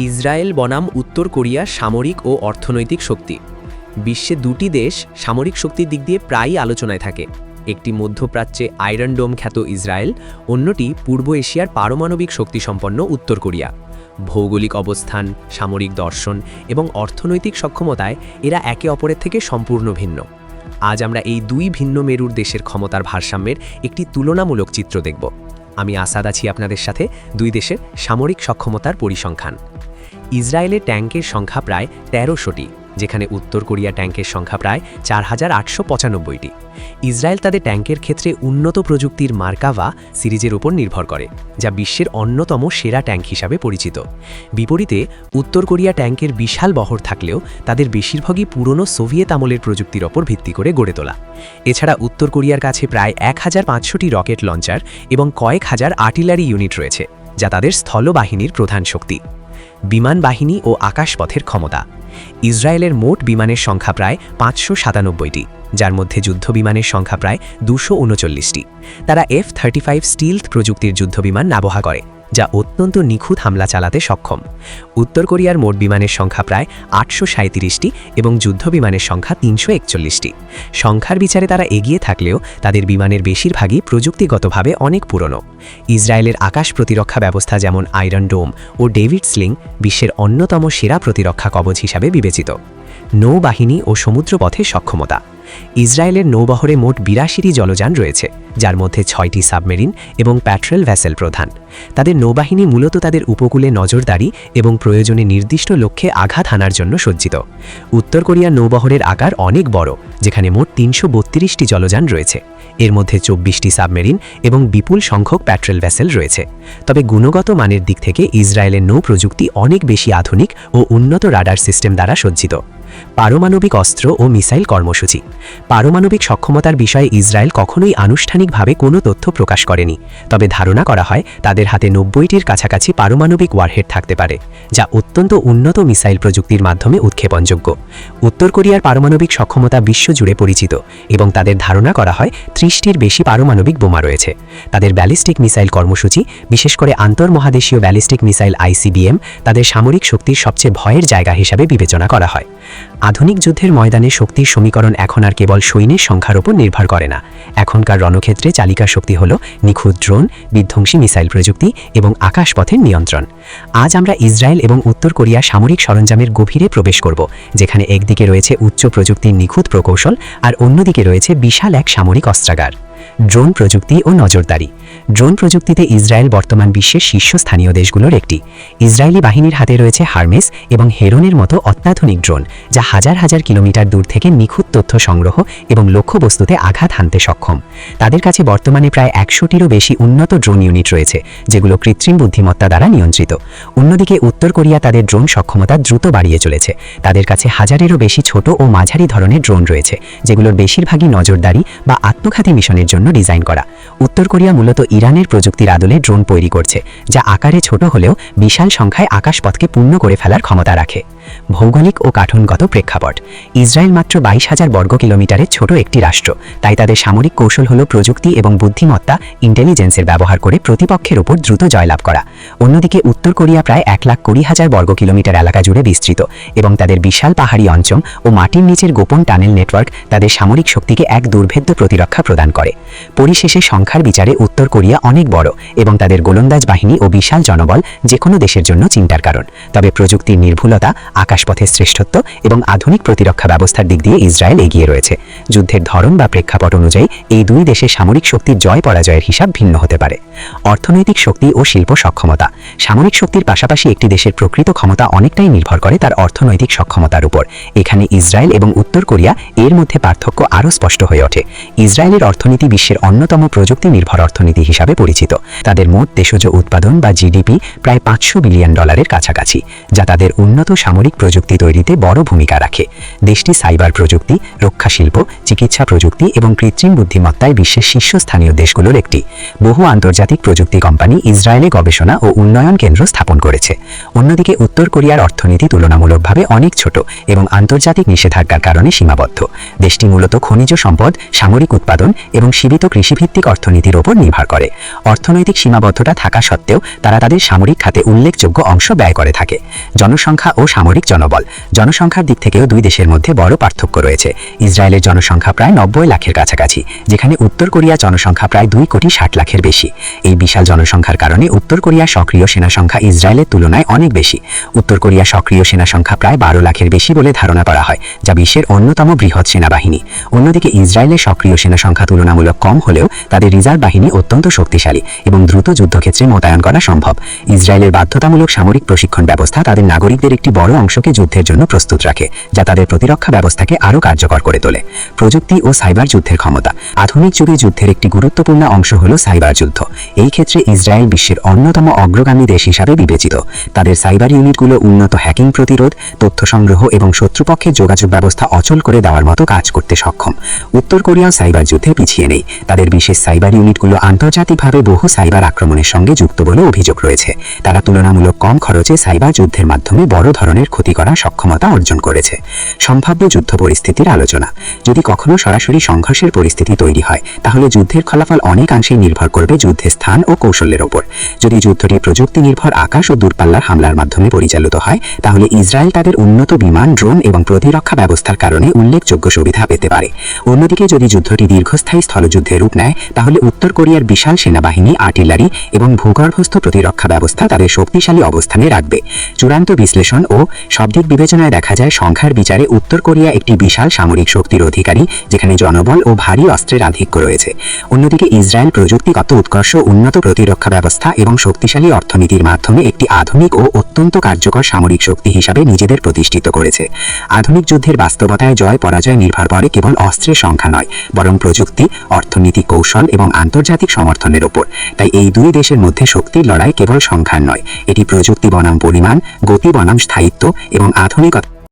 Israel বনাম উত্তর কোরিয়ার সামরিক ও অর্থনৈতিক শক্তি। বিশ্বে দুটি দেশ সামরিক শক্তির দিক দিয়ে প্রায়ই আলোচনায় থাকে। একটি মধ্যপ্রাচ্যে আয়রন ডোম খ্যাত ইসরায়েল, অন্যটি পূর্ব এশিয়ার পারমাণবিক শক্তিসম্পন্ন উত্তর কোরিয়া। ভৌগোলিক অবস্থান, সামরিক দর্শন এবং অর্থনৈতিক সক্ষমতায় এরা একে অপরের থেকে সম্পূর্ণ ভিন্ন। আজ আমরা এই দুই ভিন্ন মেরুর দেশের ক্ষমতার ভারসাম্যের একটি তুলনামূলক চিত্র দেখব। আমি আসাদ আছি আপনাদের সাথে দুই দেশের সামরিক সক্ষমতার পরিসংখ্যান। ইসরায়েলের ট্যাঙ্কের সংখ্যা প্রায় ১৩০০টি, যেখানে উত্তর কোরিয়া ট্যাঙ্কের সংখ্যা প্রায় ৪,৮৯৫টি। ইসরায়েল তাদের ট্যাঙ্কের ক্ষেত্রে উন্নত প্রযুক্তির মার্কাভা সিরিজের উপর নির্ভর করে, যা বিশ্বের অন্যতম সেরা ট্যাঙ্ক হিসাবে পরিচিত। বিপরীতে উত্তর কোরিয়া ট্যাঙ্কের বিশাল বহর থাকলেও তাদের বেশিরভাগই পুরনো সোভিয়েত আমলের প্রযুক্তির ওপর ভিত্তি করে গড়ে তোলা। এছাড়া উত্তর কোরিয়ার কাছে প্রায় ১৫০০টি রকেট লঞ্চার এবং কয়েক হাজার আর্টিলারি ইউনিট রয়েছে, যা তাদের স্থলবাহিনীর প্রধান শক্তি। বিমান বাহিনী ও আকাশপথের ক্ষমতা। ইসরায়েলের মোট বিমানের সংখ্যা প্রায় ৫৯৭টি, যার মধ্যে যুদ্ধ বিমানের সংখ্যা প্রায় ২৩৯টি। তারা F-35 স্টিলথ প্রযুক্তির যুদ্ধবিমান ব্যবহার করে, যা অত্যন্ত নিখুঁত হামলা চালাতে সক্ষম। উত্তর কোরিয়ার মোট বিমানের সংখ্যা প্রায় ৮৩৭টি এবং যুদ্ধ বিমানের সংখ্যা ৩৪১টি। সংখ্যার বিচারে তারা এগিয়ে থাকলেও তাদের বিমানের বেশিরভাগই প্রযুক্তিগতভাবে অনেক পুরনো। ইসরায়েলের আকাশ প্রতিরক্ষা ব্যবস্থা যেমন আয়রন ডোম ও ডেভিড স্লিং বিশ্বের অন্যতম সেরা প্রতিরক্ষা কবচ হিসাবে বিবেচিত। নৌবাহিনী ও সমুদ্রপথে সক্ষমতা। ইসরায়েলের নৌবহরে মোট ৮২টি জলযান রয়েছে, যার মধ্যে ৬টি সাবমেরিন এবং প্যাট্রোল ভেসেল প্রধান। তাদের নৌবাহিনী মূলত তাদের উপকূলে নজরদারি এবং প্রয়োজনে নির্দিষ্ট লক্ষ্যে আঘাত হানার জন্য সজ্জিত। উত্তর কোরিয়ার নৌবহরের আকার অনেক বড়, যেখানে মোট ৩৩২টি জলযান রয়েছে। এর মধ্যে ২৪টি সাবমেরিন এবং বিপুল সংখ্যক প্যাট্রোল ভেসেল রয়েছে। তবে গুণগত মানের দিক থেকে ইসরায়েলের নৌ প্রযুক্তি অনেক বেশি আধুনিক ও উন্নত রাডার সিস্টেম দ্বারা সজ্জিত। পারমাণবিক অস্ত্র ও মিসাইল কর্মসূচি। পারমাণবিক সক্ষমতার বিষয়ে ইসরায়েল কখনোই আনুষ্ঠানিকভাবে কোনো তথ্য প্রকাশ করেনি, তবে ধারণা করা হয় তাদের হাতে ৯০টির কাছাকাছি পারমাণবিক ওয়ারহেড থাকতে পারে, যা অত্যন্ত উন্নত মিসাইল প্রযুক্তির মাধ্যমে উৎক্ষেপণযোগ্য। উত্তর কোরিয়ার পারমাণবিক সক্ষমতা বিশ্বজুড়ে পরিচিত এবং তাদের ধারণা করা হয় ৩০টির বেশি পারমাণবিক বোমা রয়েছে। তাদের ব্যালিস্টিক মিসাইল কর্মসূচি, বিশেষ করে আন্তর্মহাদেশীয় ব্যালিস্টিক মিসাইল ICBM, তাদের সামরিক শক্তির সবচেয়ে ভয়ের জায়গা হিসাবে বিবেচনা করা হয়। আধুনিক যুদ্ধের ময়দানে শক্তির সমীকরণ এখন আর কেবল সৈন্যের সংখ্যার উপর নির্ভর করে না। এখনকার রণক্ষেত্রে চালিকা শক্তি হল নিখুঁত ড্রোন, বিধ্বংসী মিসাইল প্রযুক্তি এবং আকাশপথের নিয়ন্ত্রণ। আজ আমরা ইসরায়েল এবং উত্তর কোরিয়া সামরিক সরঞ্জামের গভীরে প্রবেশ করব, যেখানে একদিকে রয়েছে উচ্চ প্রযুক্তির নিখুঁত প্রকৌশল আর অন্যদিকে রয়েছে বিশাল এক সামরিক অস্ত্রাগার। ড্রোন প্রযুক্তি ও নজরদারি। ড্রোন প্রযুক্তিতে ইসরায়েল বর্তমান বিশ্বের শীর্ষস্থানীয় দেশগুলোর একটি। ইসরায়েলি বাহিনীর হাতে রয়েছে হারমেস এবং হেরনের মতো অত্যাধুনিক ড্রোন, যা হাজার হাজার কিলোমিটার দূর থেকে নিখুঁত তথ্য সংগ্রহ এবং লক্ষ্যবস্তুতে আঘাত হানতে সক্ষম। তাদের কাছে বর্তমানে প্রায় ১০০টিরও বেশি উন্নত ড্রোন ইউনিট রয়েছে, যেগুলো কৃত্রিম বুদ্ধিমত্তা দ্বারা নিয়ন্ত্রিত। অন্যদিকে উত্তর কোরিয়া তাদের ড্রোন সক্ষমতা দ্রুত বাড়িয়ে চলেছে। তাদের কাছে হাজারেরও বেশি ছোট ও মাঝারি ধরনের ড্রোন রয়েছে, যেগুলোর বেশিরভাগই নজরদারি বা আত্মঘাতী মিশনের জন্য ডিজাইন করা। উত্তর কোরিয়া মূলত ইরানের প্রযুক্তির আদলে ড্রোন তৈরি করছে, যা আকারে ছোট হলেও বিশাল সংখ্যায় আকাশপথকে পূর্ণ করে ফেলার ক্ষমতা রাখে। ভৌগোলিক ও কাঠামোগত প্রেক্ষাপট। ইসরায়েল মাত্র ২২,০০০ বর্গ কিলোমিটারের ছোট একটি রাষ্ট্র, তাই তাদের সামরিক কৌশল হল প্রযুক্তি এবং বুদ্ধিমত্তা, ইন্টেলিজেন্সের ব্যবহার করে প্রতিপক্ষের উপর দ্রুত জয়লাভ করা। অন্যদিকে উত্তর কোরিয়া প্রায় ১,২০,০০০ বর্গ কিলোমিটার এলাকা জুড়ে বিস্তৃত এবং তাদের বিশাল পাহাড়ি অঞ্চল ও মাটির নিচের গোপন টানেল নেটওয়ার্ক তাদের সামরিক শক্তিকে এক দুর্ভেদ্য প্রতিরক্ষা প্রদান করে। পরিশেষে সংখ্যার বিচারে উত্তর কোরিয়া অনেক বড় এবং তাদের গোলন্দাজ বাহিনী ও বিশাল জনবল যে কোনো দেশের জন্য চিন্তার কারণ। তবে প্রযুক্তির নির্ভুলতা, আকাশপথের শ্রেষ্ঠত্ব এবং আধুনিক প্রতিরক্ষা ব্যবস্থার দিক দিয়ে ইসরায়েল এগিয়ে রয়েছে। যুদ্ধের ধরন বা প্রেক্ষাপট অনুযায়ী এই দুই দেশের সামরিক শক্তির জয় পরাজয়ের হিসাব ভিন্ন হতে পারে। অর্থনৈতিক শক্তি ও শিল্প সক্ষমতা। সামরিক শক্তির পাশাপাশি একটি দেশের প্রকৃত ক্ষমতা অনেকটাই নির্ভর করে তার অর্থনৈতিক সক্ষমতার উপর। এখানে ইসরায়েল এবং উত্তর কোরিয়া এর মধ্যে পার্থক্য আরও স্পষ্ট হয়ে ওঠে। ইসরায়েলের অর্থনীতি বিশ্বের অন্যতম প্রযুক্তি নির্ভর অর্থনীতি হিসাবে পরিচিত। তাদের মোট দেশজ উৎপাদন বা GDP প্রায় $৫০০ বিলিয়ন কাছাকাছি, যা তাদের উন্নত সামরিক সামরিক প্রযুক্তি তৈরিতে বড় ভূমিকা রাখে। দেশটি সাইবার প্রযুক্তি, রক্ষা শিল্প, চিকিৎসা প্রযুক্তি এবং কৃত্রিম বুদ্ধিমত্তায় বিশ্বের শীর্ষস্থানীয় দেশগুলোর একটি। বহু আন্তর্জাতিক প্রযুক্তি কোম্পানি ইসরায়েলে গবেষণা ও উন্নয়ন কেন্দ্র স্থাপন করেছে। অন্যদিকে উত্তর কোরিয়ার অর্থনীতি তুলনামূলকভাবে অনেক ছোট এবং আন্তর্জাতিক নিষেধাজ্ঞার কারণে সীমাবদ্ধ। দেশটি মূলত খনিজ সম্পদ, সামরিক উৎপাদন এবং সীমিত কৃষিভিত্তিক অর্থনীতির ওপর নির্ভর করে। অর্থনৈতিক সীমাবদ্ধতা থাকা সত্ত্বেও তারা তাদের সামরিক খাতে উল্লেখযোগ্য অংশ ব্যয় করে থাকে। জনসংখ্যা ও সামরিক জনবল। জনসংখ্যার দিক থেকেও দুই দেশের মধ্যে বড় পার্থক্য রয়েছে। ইসরায়েলের জনসংখ্যা প্রায় 90 লাখের কাছাকাছি, যেখানে উত্তর কোরিয়ার জনসংখ্যা প্রায় 2,60,00,000 বেশি। এই বিশাল জনসংখ্যার কারণে উত্তর কোরিয়ার সক্রিয় সেনা সংখ্যা ইসরায়েলের তুলনায় অনেক বেশি। উত্তর কোরিয়ার সক্রিয় সেনা সংখ্যা প্রায় 12 লাখের বেশি বলে ধারণা করা হয়, যা বিশ্বের অন্যতম বৃহৎ সেনাবাহিনী। অন্যদিকে ইসরায়েলের সক্রিয় সেনা সংখ্যা তুলনামূলক কম হলেও তাদের রিজার্ভ বাহিনী অত্যন্ত শক্তিশালী এবং দ্রুত যুদ্ধক্ষেত্রে মোতায়েন করা সম্ভব। ইসরায়েলের বাধ্যতামূলক সামরিক প্রশিক্ষণ ব্যবস্থা তাদের নাগরিকদের একটি বড় অংশকে যুদ্ধের জন্য প্রস্তুত রাখে, যা তাদের প্রতিরক্ষা ব্যবস্থাকে আরও কার্যকর করে তোলে। প্রযুক্তি ও সাইবার যুদ্ধের ক্ষমতা। আধুনিক যুগে যুদ্ধের একটি গুরুত্বপূর্ণ অংশ হল সাইবার যুদ্ধ। এই ক্ষেত্রে ইসরায়েল বিশ্বের অন্যতম অগ্রগামী দেশ হিসাবে বিবেচিত। তাদের সাইবার ইউনিটগুলো উন্নত হ্যাকিং প্রতিরোধ, তথ্য সংগ্রহ এবং শত্রুপক্ষের যোগাযোগ ব্যবস্থা অচল করে দেওয়ার মতো কাজ করতে সক্ষম। উত্তর কোরিয়াও সাইবার যুদ্ধে পিছিয়ে নেই। তাদের বিশেষ সাইবার ইউনিটগুলো আন্তর্জাতিকভাবে বহু সাইবার আক্রমণের সঙ্গে যুক্ত বলে অভিযোগ রয়েছে। তারা তুলনামূলক কম খরচে সাইবার যুদ্ধের মাধ্যমে বড় ধরনের ক্ষতি করার সক্ষমতা অর্জন করেছে। সম্ভাব্য যুদ্ধ পরিস্থিতির আলোচনা। যদি কখনো সরাসরি সংঘর্ষের পরিস্থিতি তৈরি হয়, তাহলে যুদ্ধের ফলাফল অনেকাংশেই নির্ভর করবে যুদ্ধের স্থান ও কৌশলের ওপর। যদি যুদ্ধটি প্রযুক্তি নির্ভর আকাশ ও দূরপাল্লার হামলার মাধ্যমে পরিচালিত হয়, তাহলে ইসরায়েল তাদের উন্নত বিমান, ড্রোন এবং প্রতিরক্ষা ব্যবস্থার কারণে উল্লেখযোগ্য সুবিধা পেতে পারে। অন্যদিকে যদি যুদ্ধটি দীর্ঘস্থায়ী স্থলযুদ্ধে রূপ নেয়, তাহলে উত্তর কোরিয়ার বিশাল সেনাবাহিনী, আর্টিলারি এবং ভূগর্ভস্থ প্রতিরক্ষা ব্যবস্থা তাদের শক্তিশালী অবস্থানে রাখবে। চূড়ান্ত বিশ্লেষণ ও সবদিক বিবেচনায় দেখা যায়, সংখ্যার বিচারে উত্তর কোরিয়া একটি বিশাল সামরিক শক্তির অধিকারী, যেখানে জনবল ও ভারী অস্ত্রের আধিক্য রয়েছে। অন্যদিকে ইসরায়েল প্রযুক্তিগত উৎকর্ষ, উন্নত প্রতিরক্ষা ব্যবস্থা এবং শক্তিশালী অর্থনীতির মাধ্যমে একটি আধুনিক ও অত্যন্ত কার্যকর সামরিক শক্তি হিসাবে নিজেদের প্রতিষ্ঠিত করেছে। আধুনিক যুদ্ধের বাস্তবতায় জয় পরাজয় নির্ভর করে কেবল অস্ত্রের সংখ্যা নয়, বরং প্রযুক্তি, অর্থনীতি, কৌশল এবং আন্তর্জাতিক সমর্থনের ওপর। তাই এই দুই দেশের মধ্যে শক্তির লড়াই কেবল সংখ্যার নয়, এটি প্রযুক্তি বনাম পরিমাণ, গতি বনাম স্থায়িত্ব এবং আধুনিকতা